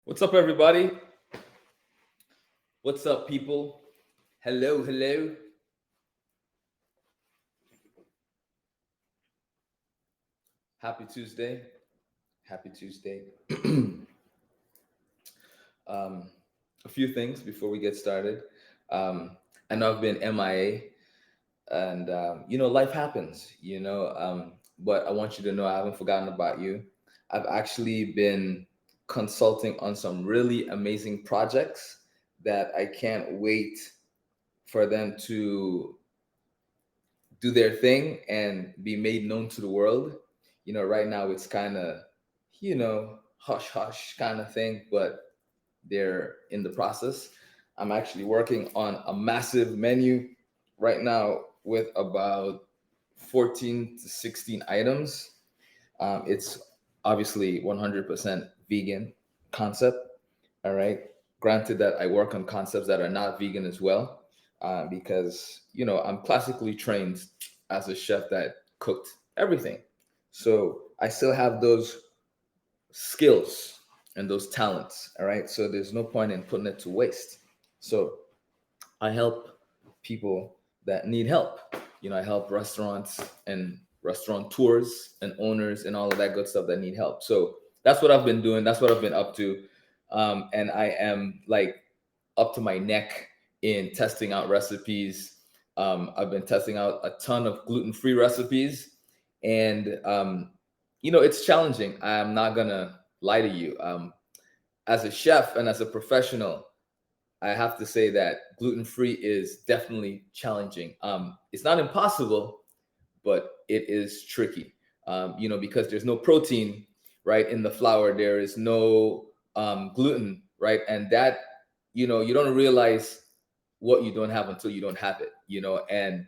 What's up, everybody? What's up, people? Hello, hello. Happy Tuesday. Happy Tuesday. um, a few things before we get started. Um, I know I've been MIA, and life happens. But I want you to know I haven't forgotten about you. I've actually been consulting on some really amazing projects that I can't wait for them to do their thing and be made known to the world. Right now it's kind of, hush hush kind of thing, but they're in the process. I'm actually working on a massive menu right now with about 14 to 16 items. It's obviously 100% vegan concept. All right. Granted that I work on concepts that are not vegan as well, because I'm classically trained as a chef that cooked everything. So I still have those skills and those talents. All right. So there's no point in putting it to waste. So I help people that need help. I help restaurants and restaurateurs and owners and all of that good stuff that need help. So that's what I've been doing. That's what I've been up to. And I am like up to my neck in testing out recipes. I've been testing out a ton of gluten-free recipes, and it's challenging. I'm not gonna lie to you. As a chef and as a professional, I have to say that gluten free is definitely challenging. It's not impossible, but it is tricky. Because there's no protein, right, in the flour. There is no gluten, right, and that you don't realize what you don't have until you don't have it. And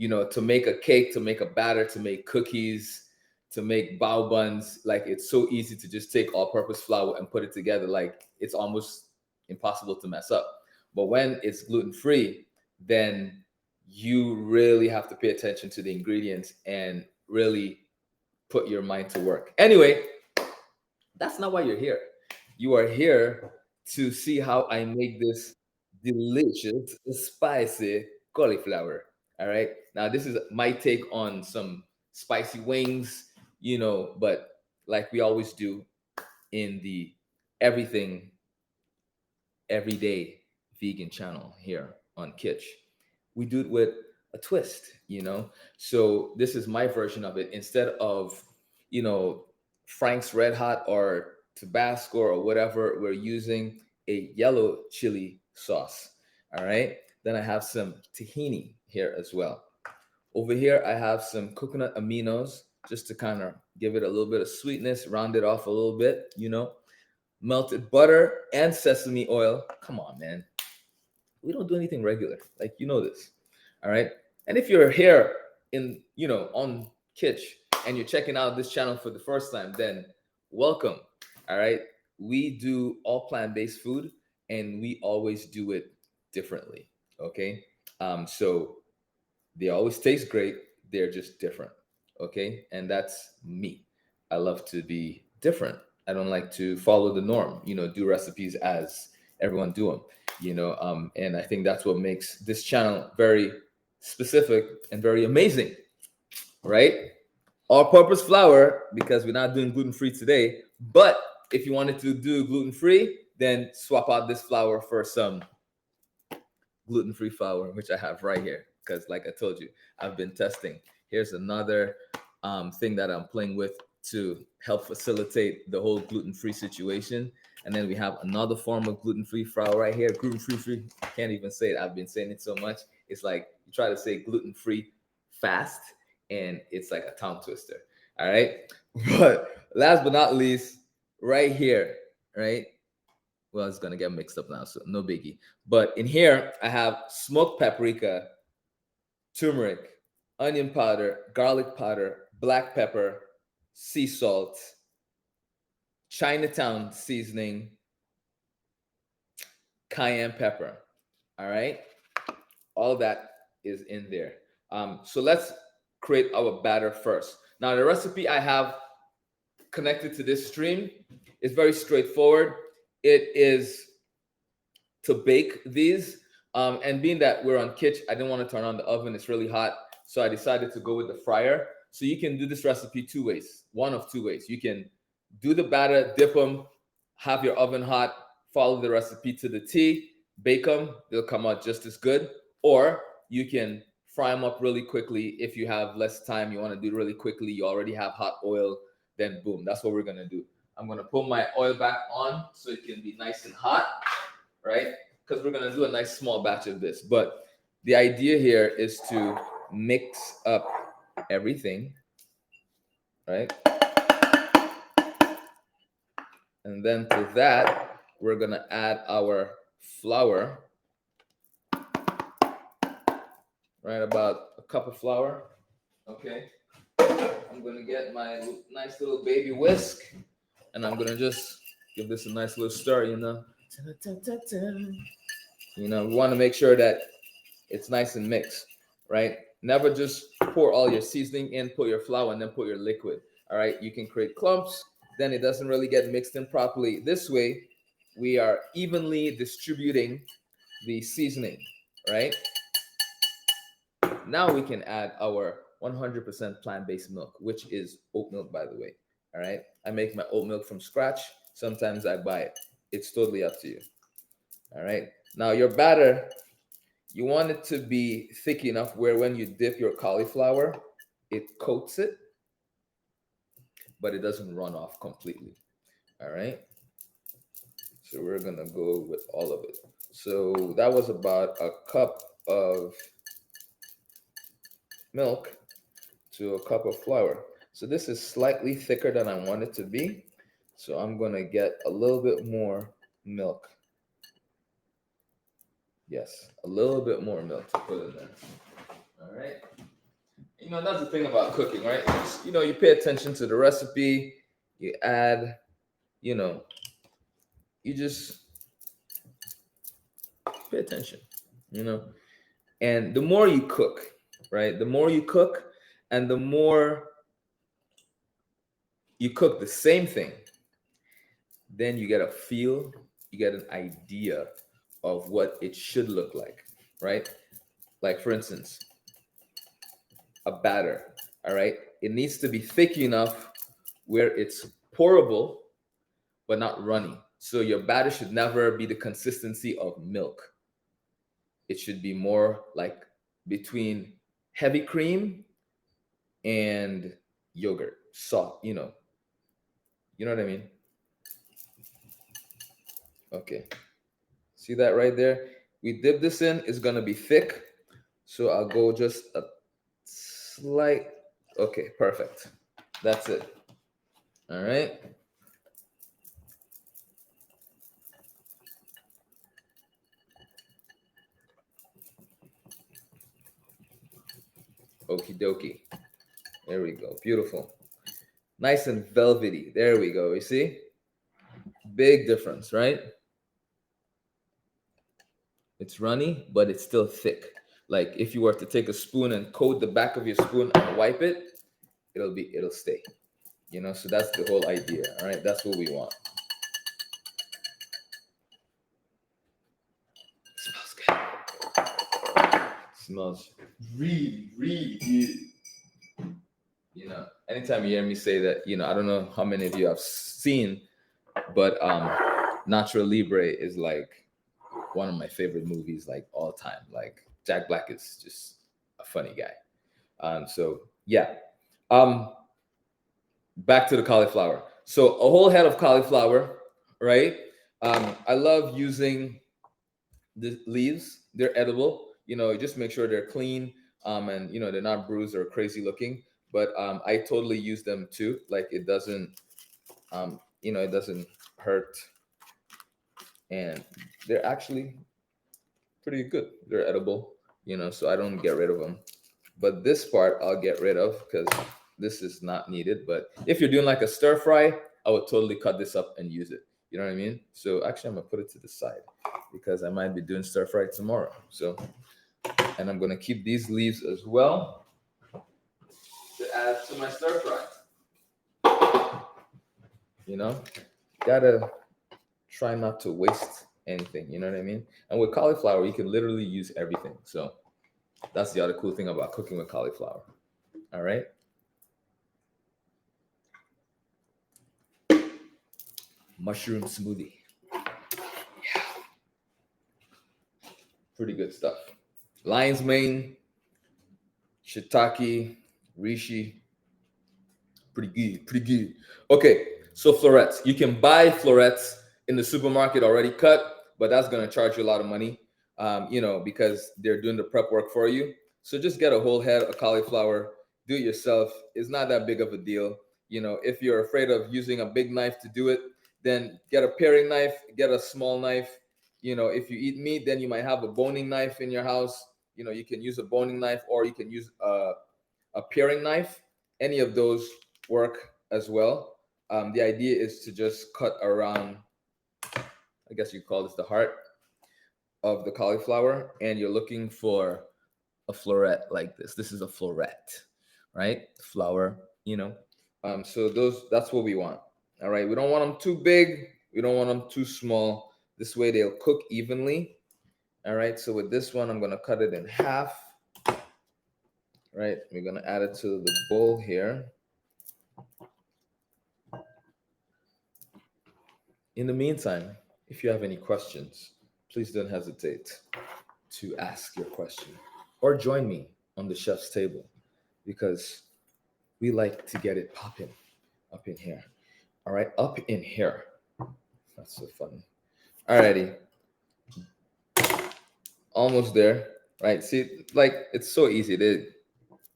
to make a cake, to make a batter, to make cookies, to make bao buns, like it's so easy to just take all-purpose flour and put it together. Like it's almost impossible to mess up. But when it's gluten-free, then you really have to pay attention to the ingredients and really put your mind to work. Anyway, that's not why you're here. You are here to see how I make this delicious, spicy cauliflower. All right. Now, this is my take on some spicy wings, but like we always do in the everything everyday vegan channel here on Kitsch, we do it with a twist. So this is my version of it. Instead of, you know, Frank's Red Hot or Tabasco or whatever, we're using a yellow chili sauce. All right. Then I have some tahini here as well. Over here, I have some coconut aminos just to kind of give it a little bit of sweetness, round it off a little bit. Melted butter and sesame oil. Come on, man. We don't do anything regular. Like, this. All right. And if you're here on Kitsch and you're checking out this channel for the first time, then welcome. All right. We do all plant-based food and we always do it differently. Okay. So they always taste great. They're just different. Okay. And that's me. I love to be different. I don't like to follow the norm, do recipes as everyone do them, and I think that's what makes this channel very specific and very amazing, right? All purpose flour, because we're not doing gluten free today. But if you wanted to do gluten free, then swap out this flour for some gluten-free flour, which I have right here. Because like I told you, I've been testing. Here's another thing that I'm playing with to help facilitate the whole gluten-free situation. And then we have another form of gluten-free flour right here. Gluten-free, I can't even say it. I've been saying it so much. It's like you try to say gluten-free fast, and it's like a tongue twister. All right. But last but not least, right here, right? Well, it's gonna get mixed up now, so no biggie. But in here, I have smoked paprika, turmeric, onion powder, garlic powder, black pepper, sea salt, Chinatown seasoning, cayenne pepper. All right, all that is in there. So let's create our batter first. Now, the recipe I have connected to this stream is very straightforward. it is to bake these. And being that we're on kitchen, I didn't want to turn on the oven. It's really hot. So I decided to go with the fryer. So you can do this recipe two ways, one of two ways. You can do the batter, dip them, have your oven hot, follow the recipe to the T, bake them, they'll come out just as good. Or you can fry them up really quickly. If you have less time, you want to do it really quickly, you already have hot oil, then boom, that's what we're going to do. I'm going to put my oil back on so it can be nice and hot, right? Because we're going to do a nice small batch of this. But the idea here is to mix up everything, right? And then to that, we're going to add our flour, right? About a cup of flour. Okay. I'm going to get my nice little baby whisk, and I'm going to just give this a nice little stir, you know. You know, we want to make sure that it's nice and mixed, right? Never just pour all your seasoning in, put your flour, and then put your liquid. All right, you can create clumps, then it doesn't really get mixed in properly. This way, we are evenly distributing the seasoning, right? Now we can add our 100% plant-based milk, which is oat milk, by the way. All right, I make my oat milk from scratch. Sometimes I buy it. It's totally up to you. All right, now your batter, you want it to be thick enough where when you dip your cauliflower, it coats it, but it doesn't run off completely. All right. So we're going to go with all of it. So that was about a cup of milk to a cup of flour. So this is slightly thicker than I want it to be. So I'm going to get a little bit more milk. Yes, a little bit more milk to put in there. All right. You know, that's the thing about cooking, right? You know, you pay attention to the recipe, you add, you know, you just pay attention, you know. And the more you cook, right? The more you cook and the more you cook the same thing, then you get a feel, you get an idea of what it should look like, right? Like, for instance, a batter, all right? It needs to be thick enough where it's pourable, but not runny. So your batter should never be the consistency of milk. It should be more like between heavy cream and yogurt, soft, you know. You know what I mean? Okay. See that right there? We dip this in, it's gonna be thick. So I'll go just a slight, okay, perfect. That's it. All right. Okie dokie. There we go. Beautiful. Nice and velvety. There we go. You see? Big difference, right? It's runny, but it's still thick. Like if you were to take a spoon and coat the back of your spoon and wipe it, it'll stay. You know, so that's the whole idea. All right, that's what we want. Smells good. Smells really, really good. You know, anytime you hear me say that, you know, I don't know how many of you have seen, but Natural Libre is like one of my favorite movies, like all time. Like Jack Black is just a funny guy. So yeah. Um, Back to the cauliflower. So a whole head of cauliflower, right? I love using the leaves. They're edible. You know, just make sure they're clean, and you know they're not bruised or crazy looking. But I totally use them too. Like it doesn't, you know, it doesn't hurt, and they're actually pretty good. They're edible, you know, so I don't get rid of them. But this part I'll get rid of because this is not needed. But if you're doing like a stir fry, I would totally cut this up and use it. You know what I mean? So actually, I'm gonna put it to the side because I might be doing stir fry tomorrow. So, and I'm gonna keep these leaves as well to add to my stir fry. You know, gotta try not to waste anything. You know what I mean? And with cauliflower, you can literally use everything. So that's the other cool thing about cooking with cauliflower. All right. Mushroom smoothie. Pretty good stuff. Lion's mane, shiitake, reishi. Pretty good. Pretty good. Okay. So florets. You can buy florets in the supermarket already cut, but that's going to charge you a lot of money, because they're doing the prep work for you. So just get a whole head of cauliflower, do it yourself. It's not that big of a deal. If you're afraid of using a big knife to do it, then get a paring knife, get a small knife. If you eat meat, then you might have a boning knife in your house. You can use a boning knife, or you can use a paring knife. Any of those work as well. The idea is to just cut around, I guess you call this the heart of the cauliflower, and you're looking for a floret like this. This is a floret, right? Flower, So that's what we want. All right. We don't want them too big. We don't want them too small. This way they'll cook evenly. All right. So with this one, I'm gonna cut it in half. Right. We're gonna add it to the bowl here. In the meantime, if you have any questions, please don't hesitate to ask your question or join me on the chef's table, because we like to get it popping up in here. All right, up in here. That's so funny. Alrighty, almost there. Right, see, like it's so easy.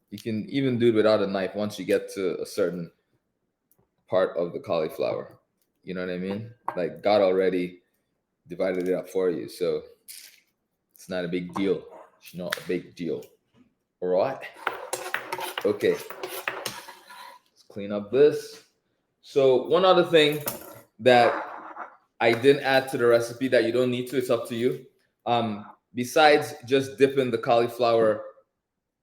You can even do it without a knife once you get to a certain part of the cauliflower. You know what I mean? Like God already divided it up for you, so it's not a big deal. It's not a big deal. All right. Okay. Let's clean up this. So one other thing that I didn't add to the recipe that you don't need to, it's up to you. Besides just dipping the cauliflower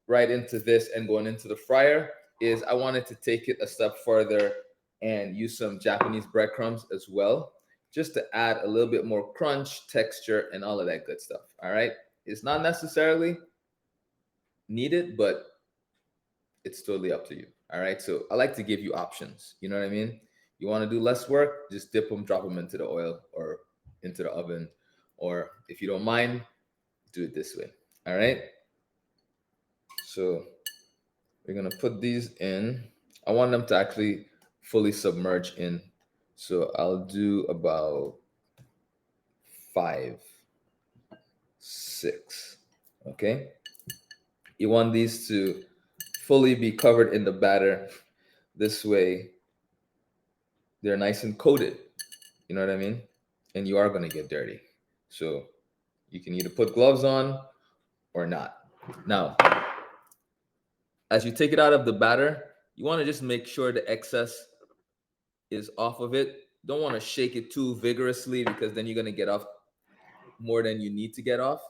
right into this and going into the fryer, is I wanted to take it a step further and use some Japanese breadcrumbs as well, just to add a little bit more crunch, texture, and all of that good stuff. All right. It's not necessarily needed, but it's totally up to you. All right. So I like to give you options. You know what I mean? You want to do less work, just dip them, drop them into the oil or into the oven. Or if you don't mind, do it this way. All right. So we're going to put these in. I want them to actually fully submerge in. So I'll do about 5, 6. Okay. You want these to fully be covered in the batter. This way, they're nice and coated. You know what I mean? And you are going to get dirty. So you can either put gloves on or not. Now, as you take it out of the batter, you want to just make sure the excess is off of it. Don't want to shake it too vigorously, because then you're going to get off more than you need to get off.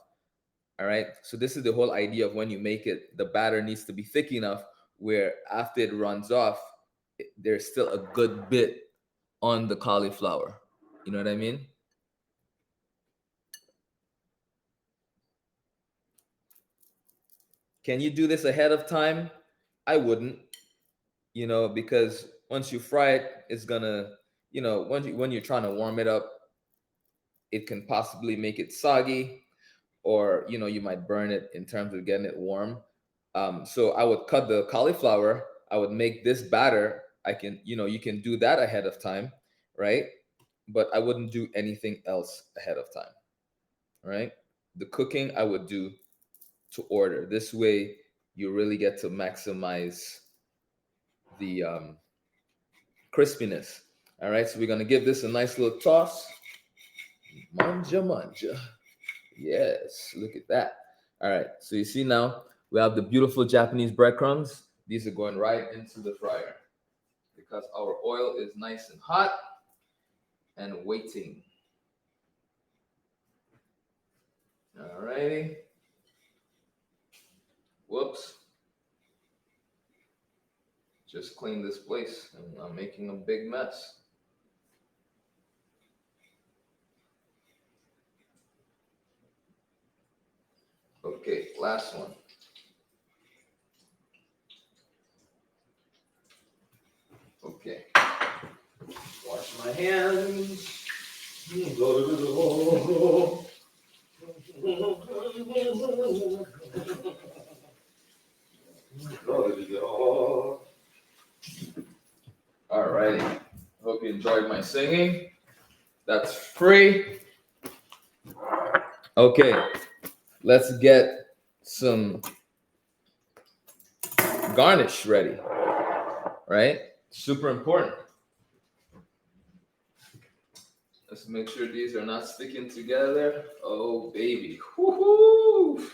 All right. So this is the whole idea of when you make it, the batter needs to be thick enough where after it runs off, there's still a good bit on the cauliflower. You know what I mean? Can you do this ahead of time? I wouldn't, because once you fry it, it's gonna, when you're trying to warm it up, it can possibly make it soggy, or you might burn it in terms of getting it warm. So I would cut the cauliflower. I would make this batter. You can do that ahead of time, right? But I wouldn't do anything else ahead of time, right? The cooking I would do to order. This way, you really get to maximize the crispiness. All right, so we're gonna give this a nice little toss. Manja manja. Yes, look at that. All right, so you see now we have the beautiful Japanese breadcrumbs. These are going right into the fryer because our oil is nice and hot and waiting. All righty. Whoops. Just clean this place and I'm making a big mess. Okay, last one. Okay, wash my hands. All righty. Hope you enjoyed my singing. That's free. Okay, let's get some garnish ready, right? Super important. Let's make sure these are not sticking together. Oh, baby. Woo-hoo.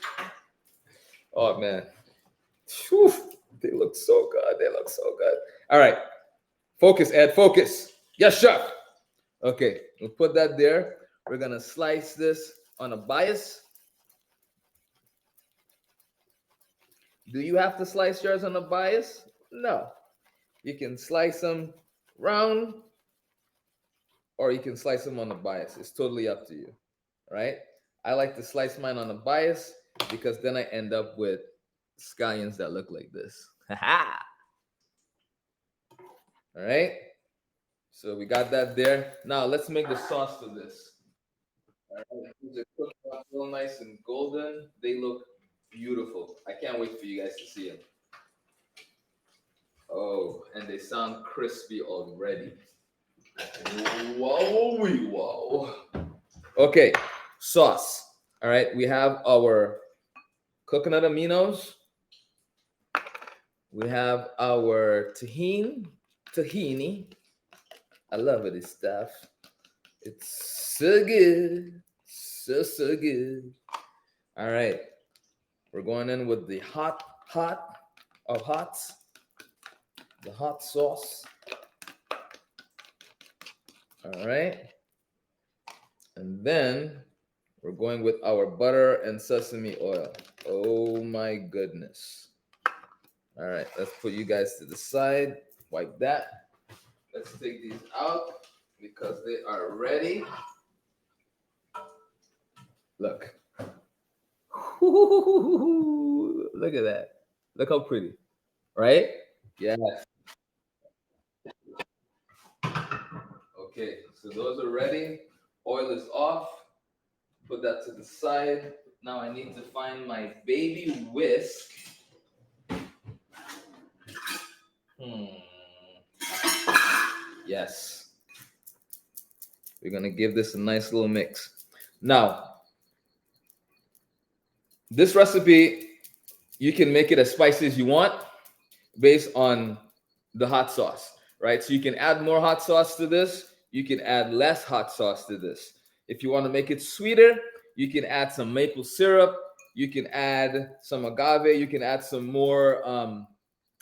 Oh, man. Whew. They look so good. They look so good. All right. Focus, Ed. Focus. Yes, chef. Okay. We'll put that there. We're going to slice this on a bias. Do you have to slice yours on a bias? No. You can slice them round or you can slice them on a bias. It's totally up to you, right? I like to slice mine on a bias because then I end up with scallions that look like this. All right. So we got that there. Now let's make the sauce to this. All right. These are cooked up real nice and golden. They look beautiful. I can't wait for you guys to see them. Oh, and they sound crispy already. Whoa, whoa. Okay, sauce. All right, we have our coconut aminos. We have our tahini. I love it, this stuff. It's so good. So good. All right. We're going in with the hot of hots. The hot sauce. All right. And then we're going with our butter and sesame oil. Oh my goodness. All right. Let's put you guys to the side. Wipe that. Let's take these out because they are ready. Look. Look at that. Look how pretty. Right? Yes. Okay. So those are ready. Oil is off. Put that to the side. Now I need to find my baby whisk. Yes. We're going to give this a nice little mix. Now, this recipe, you can make it as spicy as you want based on the hot sauce, right? So you can add more hot sauce to this. You can add less hot sauce to this. If you want to make it sweeter, you can add some maple syrup. You can add some agave. You can add some more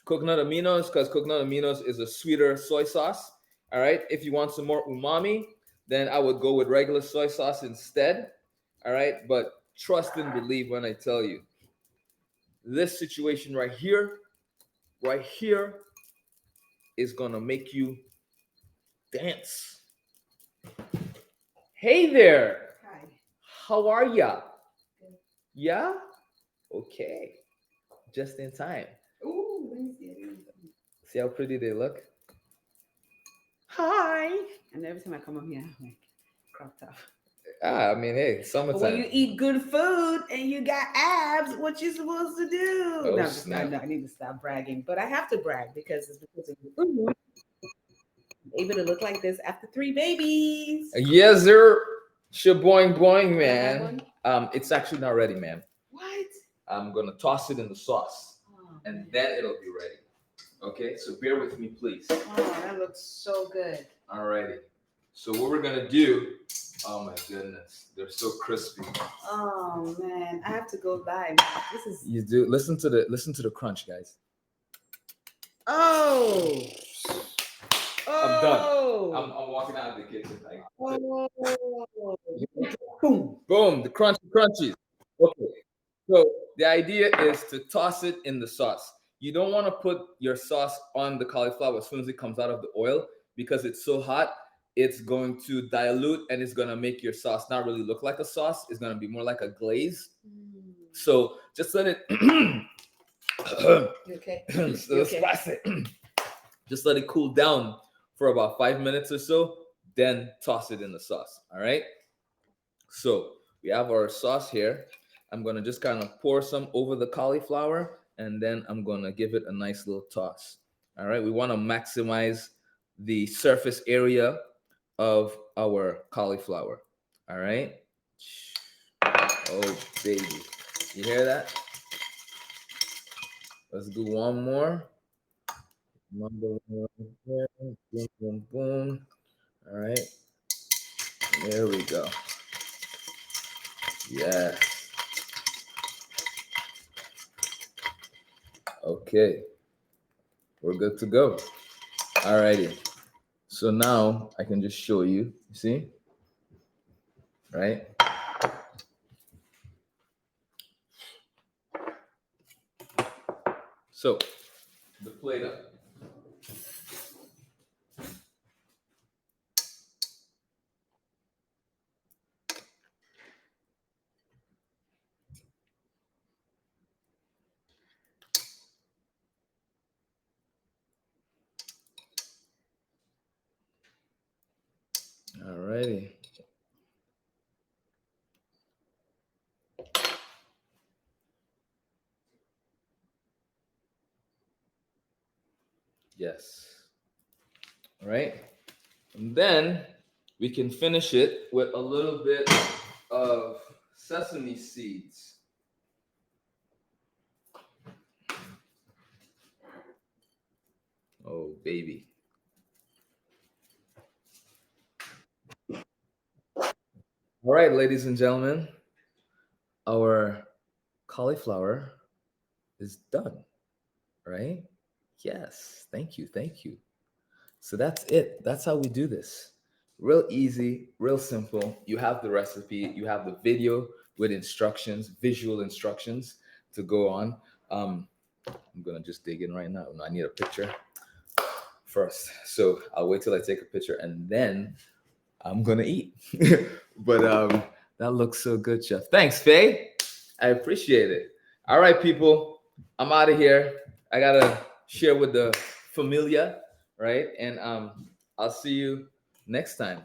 coconut aminos because coconut aminos is a sweeter soy sauce. All right. If you want some more umami, then I would go with regular soy sauce instead. All right. But trust and believe when I tell you, this situation right here is gonna make you dance. Hey there. Hi. How are ya? Good. Yeah? Okay. Just in time. Ooh, let me see it. See how pretty they look? Hi. And every time I come up here, I'm like cropped up. I mean, hey, But when you summertime. eat good food and you got abs, what you supposed to do? Oh, No, snap. I need to stop bragging. But I have to brag because it's because of you. I'm able to look like this after 3 babies. Yes, sir. Shaboing boing, Can I have man. one? It's actually not ready, man. What? I'm gonna toss it in the sauce, Oh, and man. then it'll be ready. Okay, so bear with me, please. Oh, that looks so good. Alrighty. So what we're gonna do? Oh my goodness, they're so crispy. Oh man, I have to go live. This is. You do listen to the crunch, guys. Oh. I'm done. Oh. I'm walking out of the kitchen. Oh. Boom, boom, the crunchies. Okay. So the idea is to toss it in the sauce. You don't want to put your sauce on the cauliflower as soon as it comes out of the oil because it's so hot. It's going to dilute and it's going to make your sauce not really look like a sauce. It's going to be more like a glaze. So just let it You okay? You so okay? spicy. Just let it cool down for about 5 minutes or so. Then toss it in the sauce. All right. So we have our sauce here. I'm gonna just kind of pour some over the cauliflower, and then I'm gonna give it a nice little toss. All right. We want to maximize the surface area of our cauliflower. All right. Oh baby, you hear that? Let's do one more. Number one here. Boom, boom, boom. All right. There we go. Yeah. Okay. We're good to go. Alrighty. So now I can just show you. You see? Right? So the plate up. Alrighty. Yes. All right. And then we can finish it with a little bit of sesame seeds. Oh, baby. All right, ladies and gentlemen, our cauliflower is done, right? Yes. Thank you. Thank you. So that's it. That's how we do this. Real easy, real simple. You have the recipe, you have the video with instructions, visual instructions to go on. Um, I'm gonna just dig in right now. No, I need a picture first. So I'll wait till I take a picture and then I'm gonna eat. But that looks so good, Chef. Thanks, Faye. I appreciate it. All right, people. I'm out of here. I gotta share with the familia, right? And I'll see you next time.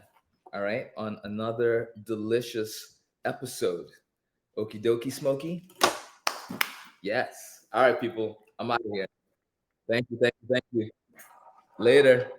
All right, on another delicious episode. Okie dokie, Smoky. Yes. All right, people. I'm out of here. Thank you. Thank you. Thank you. Later.